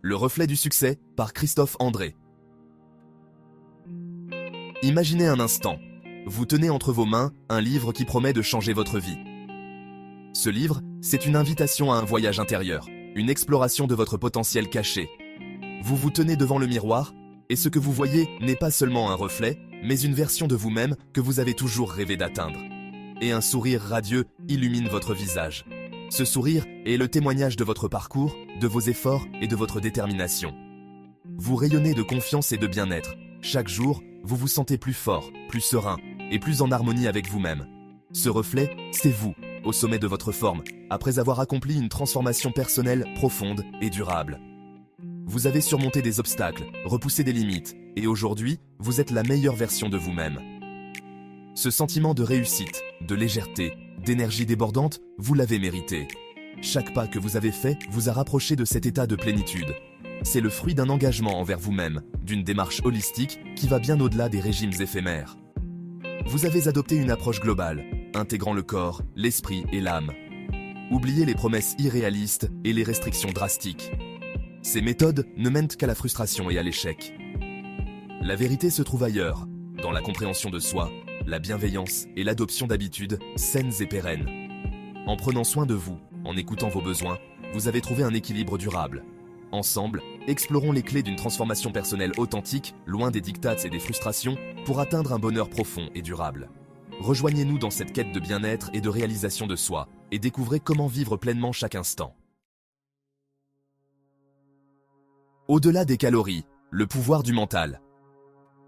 Le reflet du succès par Christophe André. Imaginez un instant. Vous tenez entre vos mains un livre qui promet de changer votre vie. Ce livre, c'est une invitation à un voyage intérieur, une exploration de votre potentiel caché. Vous vous tenez devant le miroir, et ce que vous voyez n'est pas seulement un reflet, mais une version de vous-même que vous avez toujours rêvé d'atteindre. Et un sourire radieux illumine votre visage. Ce sourire est le témoignage de votre parcours, de vos efforts et de votre détermination. Vous rayonnez de confiance et de bien-être. Chaque jour, vous vous sentez plus fort, plus serein et plus en harmonie avec vous-même. Ce reflet, c'est vous, au sommet de votre forme, après avoir accompli une transformation personnelle profonde et durable. Vous avez surmonté des obstacles, repoussé des limites, et aujourd'hui, vous êtes la meilleure version de vous-même. Ce sentiment de réussite, de légèreté, d'énergie débordante, vous l'avez mérité. Chaque pas que vous avez fait vous a rapproché de cet état de plénitude. C'est le fruit d'un engagement envers vous-même, d'une démarche holistique qui va bien au-delà des régimes éphémères. Vous avez adopté une approche globale, intégrant le corps, l'esprit et l'âme. Oubliez les promesses irréalistes et les restrictions drastiques. Ces méthodes ne mènent qu'à la frustration et à l'échec. La vérité se trouve ailleurs, dans la compréhension de soi, la bienveillance et l'adoption d'habitudes saines et pérennes. En prenant soin de vous, en écoutant vos besoins, vous avez trouvé un équilibre durable. Ensemble, explorons les clés d'une transformation personnelle authentique, loin des diktats et des frustrations, pour atteindre un bonheur profond et durable. Rejoignez-nous dans cette quête de bien-être et de réalisation de soi, et découvrez comment vivre pleinement chaque instant. Au-delà des calories, le pouvoir du mental.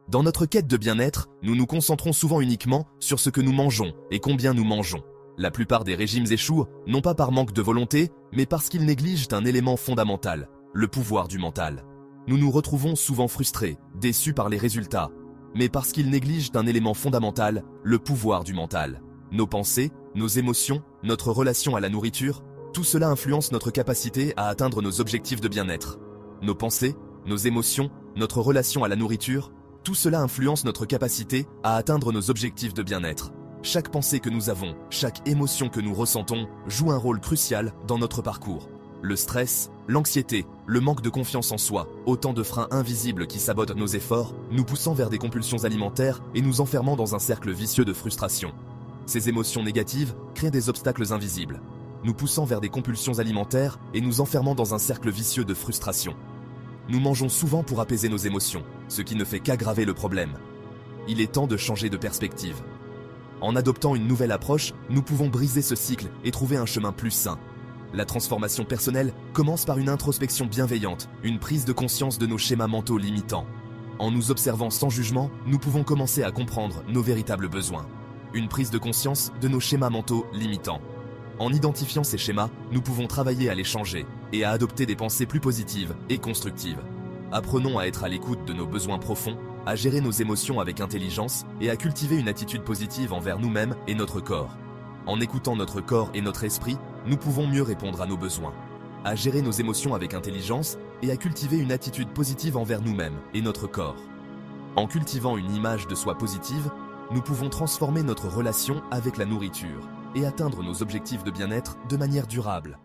Dans notre quête de bien-être, nous nous concentrons souvent uniquement sur ce que nous mangeons et combien nous mangeons. La plupart des régimes échouent, non pas par manque de volonté, mais parce qu'ils négligent un élément fondamental, le pouvoir du mental. Nous nous retrouvons souvent frustrés, déçus par les résultats, mais parce qu'ils négligent un élément fondamental, le pouvoir du mental. Nos pensées, nos émotions, notre relation à la nourriture, tout cela influence notre capacité à atteindre nos objectifs de bien-être. Nos pensées, nos émotions, notre relation à la nourriture, tout cela influence notre capacité à atteindre nos objectifs de bien-être. Chaque pensée que nous avons, chaque émotion que nous ressentons, joue un rôle crucial dans notre parcours. Le stress, l'anxiété, le manque de confiance en soi, autant de freins invisibles qui sabotent nos efforts, nous poussant vers des compulsions alimentaires et nous enfermant dans un cercle vicieux de frustration. Ces émotions négatives créent des obstacles invisibles, nous poussant vers des compulsions alimentaires et nous enfermant dans un cercle vicieux de frustration. Nous mangeons souvent pour apaiser nos émotions, ce qui ne fait qu'aggraver le problème. Il est temps de changer de perspective. En adoptant une nouvelle approche, nous pouvons briser ce cycle et trouver un chemin plus sain. La transformation personnelle commence par une introspection bienveillante, une prise de conscience de nos schémas mentaux limitants. En nous observant sans jugement, nous pouvons commencer à comprendre nos véritables besoins. Une prise de conscience de nos schémas mentaux limitants. En identifiant ces schémas, nous pouvons travailler à les changer et à adopter des pensées plus positives et constructives. Apprenons à être à l'écoute de nos besoins profonds, à gérer nos émotions avec intelligence et à cultiver une attitude positive envers nous-mêmes et notre corps. En écoutant notre corps et notre esprit, nous pouvons mieux répondre à nos besoins. À gérer nos émotions avec intelligence et à cultiver une attitude positive envers nous-mêmes et notre corps. En cultivant une image de soi positive, nous pouvons transformer notre relation avec la nourriture et atteindre nos objectifs de bien-être de manière durable.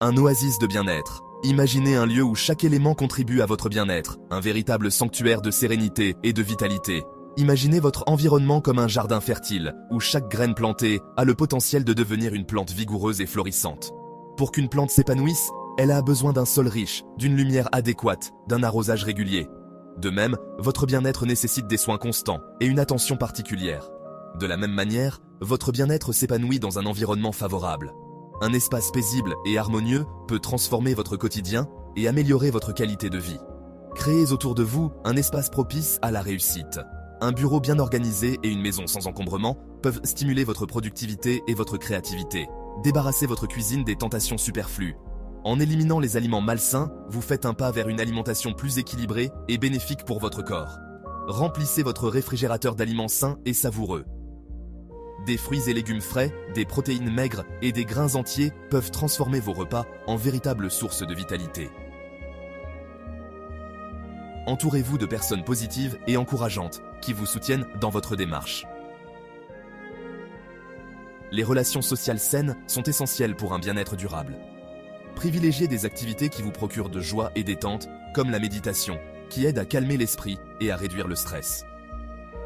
Un oasis de bien-être. Imaginez un lieu où chaque élément contribue à votre bien-être, un véritable sanctuaire de sérénité et de vitalité. Imaginez votre environnement comme un jardin fertile, où chaque graine plantée a le potentiel de devenir une plante vigoureuse et florissante. Pour qu'une plante s'épanouisse, elle a besoin d'un sol riche, d'une lumière adéquate, d'un arrosage régulier. De même, votre bien-être nécessite des soins constants et une attention particulière. De la même manière, votre bien-être s'épanouit dans un environnement favorable. Un espace paisible et harmonieux peut transformer votre quotidien et améliorer votre qualité de vie. Créez autour de vous un espace propice à la réussite. Un bureau bien organisé et une maison sans encombrement peuvent stimuler votre productivité et votre créativité. Débarrassez votre cuisine des tentations superflues. En éliminant les aliments malsains, vous faites un pas vers une alimentation plus équilibrée et bénéfique pour votre corps. Remplissez votre réfrigérateur d'aliments sains et savoureux. Des fruits et légumes frais, des protéines maigres et des grains entiers peuvent transformer vos repas en véritables sources de vitalité. Entourez-vous de personnes positives et encourageantes qui vous soutiennent dans votre démarche. Les relations sociales saines sont essentielles pour un bien-être durable. Privilégiez des activités qui vous procurent de joie et détente, comme la méditation, qui aide à calmer l'esprit et à réduire le stress.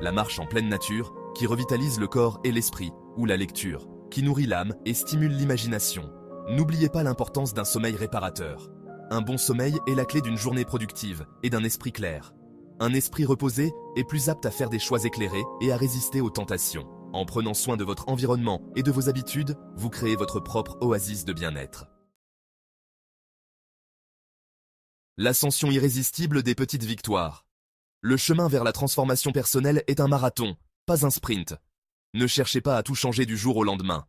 La marche en pleine nature, qui revitalise le corps et l'esprit, ou la lecture, qui nourrit l'âme et stimule l'imagination. N'oubliez pas l'importance d'un sommeil réparateur. Un bon sommeil est la clé d'une journée productive et d'un esprit clair. Un esprit reposé est plus apte à faire des choix éclairés et à résister aux tentations. En prenant soin de votre environnement et de vos habitudes, vous créez votre propre oasis de bien-être. L'ascension irrésistible des petites victoires. Le chemin vers la transformation personnelle est un marathon, pas un sprint. Ne cherchez pas à tout changer du jour au lendemain.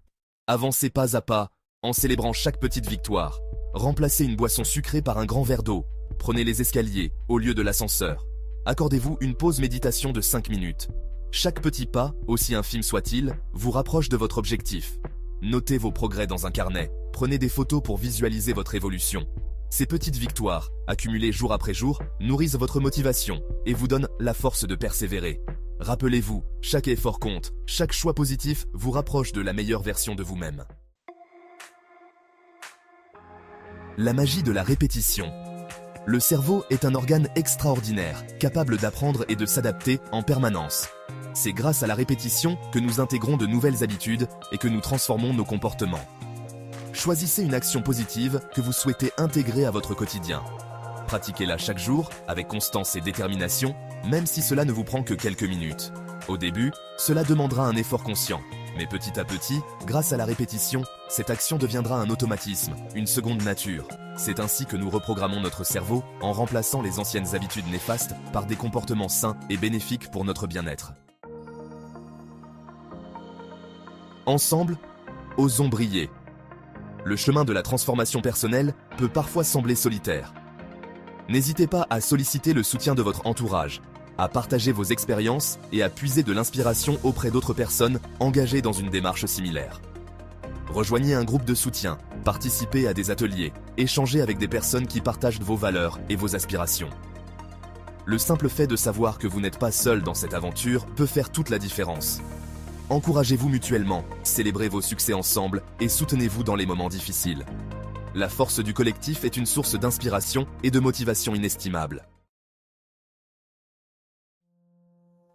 Avancez pas à pas, en célébrant chaque petite victoire. Remplacez une boisson sucrée par un grand verre d'eau. Prenez les escaliers au lieu de l'ascenseur. Accordez-vous une pause méditation de 5 minutes. Chaque petit pas, aussi infime soit-il, vous rapproche de votre objectif. Notez vos progrès dans un carnet. Prenez des photos pour visualiser votre évolution. Ces petites victoires, accumulées jour après jour, nourrissent votre motivation et vous donnent la force de persévérer. Rappelez-vous, chaque effort compte, chaque choix positif vous rapproche de la meilleure version de vous-même. La magie de la répétition. Le cerveau est un organe extraordinaire, capable d'apprendre et de s'adapter en permanence. C'est grâce à la répétition que nous intégrons de nouvelles habitudes et que nous transformons nos comportements. Choisissez une action positive que vous souhaitez intégrer à votre quotidien. Pratiquez-la chaque jour, avec constance et détermination, même si cela ne vous prend que quelques minutes. Au début, cela demandera un effort conscient, mais petit à petit, grâce à la répétition, cette action deviendra un automatisme, une seconde nature. C'est ainsi que nous reprogrammons notre cerveau en remplaçant les anciennes habitudes néfastes par des comportements sains et bénéfiques pour notre bien-être. Ensemble, osons briller. Le chemin de la transformation personnelle peut parfois sembler solitaire. N'hésitez pas à solliciter le soutien de votre entourage, à partager vos expériences et à puiser de l'inspiration auprès d'autres personnes engagées dans une démarche similaire. Rejoignez un groupe de soutien, participez à des ateliers, échangez avec des personnes qui partagent vos valeurs et vos aspirations. Le simple fait de savoir que vous n'êtes pas seul dans cette aventure peut faire toute la différence. Encouragez-vous mutuellement, célébrez vos succès ensemble et soutenez-vous dans les moments difficiles. La force du collectif est une source d'inspiration et de motivation inestimable.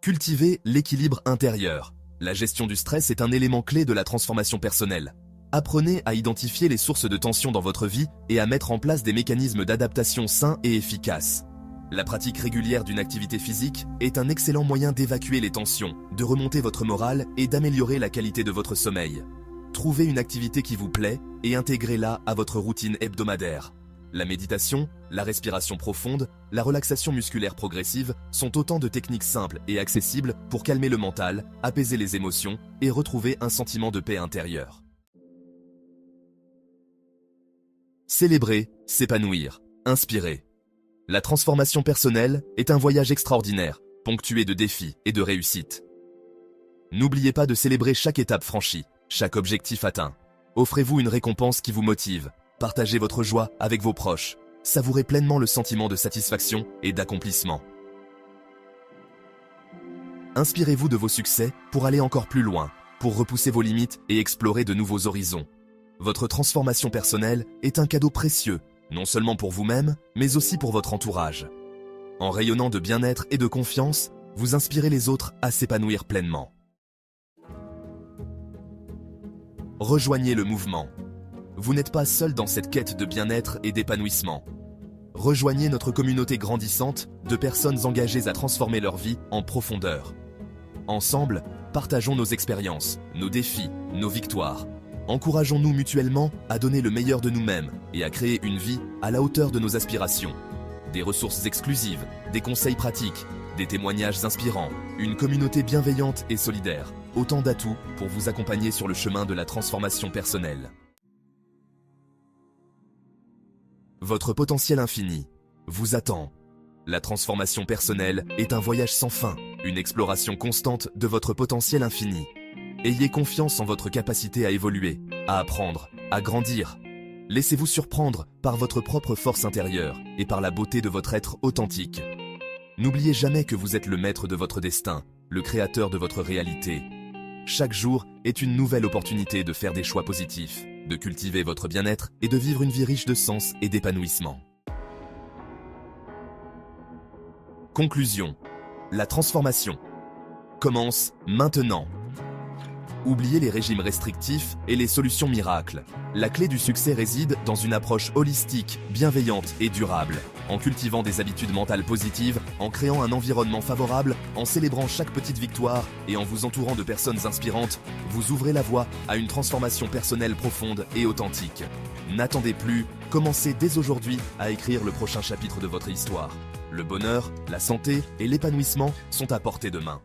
Cultivez l'équilibre intérieur. La gestion du stress est un élément clé de la transformation personnelle. Apprenez à identifier les sources de tension dans votre vie et à mettre en place des mécanismes d'adaptation sains et efficaces. La pratique régulière d'une activité physique est un excellent moyen d'évacuer les tensions, de remonter votre morale et d'améliorer la qualité de votre sommeil. Trouvez une activité qui vous plaît et intégrez-la à votre routine hebdomadaire. La méditation, la respiration profonde, la relaxation musculaire progressive sont autant de techniques simples et accessibles pour calmer le mental, apaiser les émotions et retrouver un sentiment de paix intérieure. Célébrer, s'épanouir, inspirer. La transformation personnelle est un voyage extraordinaire, ponctué de défis et de réussites. N'oubliez pas de célébrer chaque étape franchie, chaque objectif atteint. Offrez-vous une récompense qui vous motive, partagez votre joie avec vos proches, savourez pleinement le sentiment de satisfaction et d'accomplissement. Inspirez-vous de vos succès pour aller encore plus loin, pour repousser vos limites et explorer de nouveaux horizons. Votre transformation personnelle est un cadeau précieux, non seulement pour vous-même, mais aussi pour votre entourage. En rayonnant de bien-être et de confiance, vous inspirez les autres à s'épanouir pleinement. Rejoignez le mouvement. Vous n'êtes pas seul dans cette quête de bien-être et d'épanouissement. Rejoignez notre communauté grandissante de personnes engagées à transformer leur vie en profondeur. Ensemble, partageons nos expériences, nos défis, nos victoires. Encourageons-nous mutuellement à donner le meilleur de nous-mêmes et à créer une vie à la hauteur de nos aspirations. Des ressources exclusives, des conseils pratiques, des témoignages inspirants, une communauté bienveillante et solidaire. Autant d'atouts pour vous accompagner sur le chemin de la transformation personnelle. Votre potentiel infini vous attend. La transformation personnelle est un voyage sans fin, une exploration constante de votre potentiel infini. Ayez confiance en votre capacité à évoluer, à apprendre, à grandir. Laissez-vous surprendre par votre propre force intérieure et par la beauté de votre être authentique. N'oubliez jamais que vous êtes le maître de votre destin, le créateur de votre réalité. Chaque jour est une nouvelle opportunité de faire des choix positifs, de cultiver votre bien-être et de vivre une vie riche de sens et d'épanouissement. Conclusion. La transformation commence maintenant. Oubliez les régimes restrictifs et les solutions miracles. La clé du succès réside dans une approche holistique, bienveillante et durable. En cultivant des habitudes mentales positives, en créant un environnement favorable, en célébrant chaque petite victoire et en vous entourant de personnes inspirantes, vous ouvrez la voie à une transformation personnelle profonde et authentique. N'attendez plus, commencez dès aujourd'hui à écrire le prochain chapitre de votre histoire. Le bonheur, la santé et l'épanouissement sont à portée de main.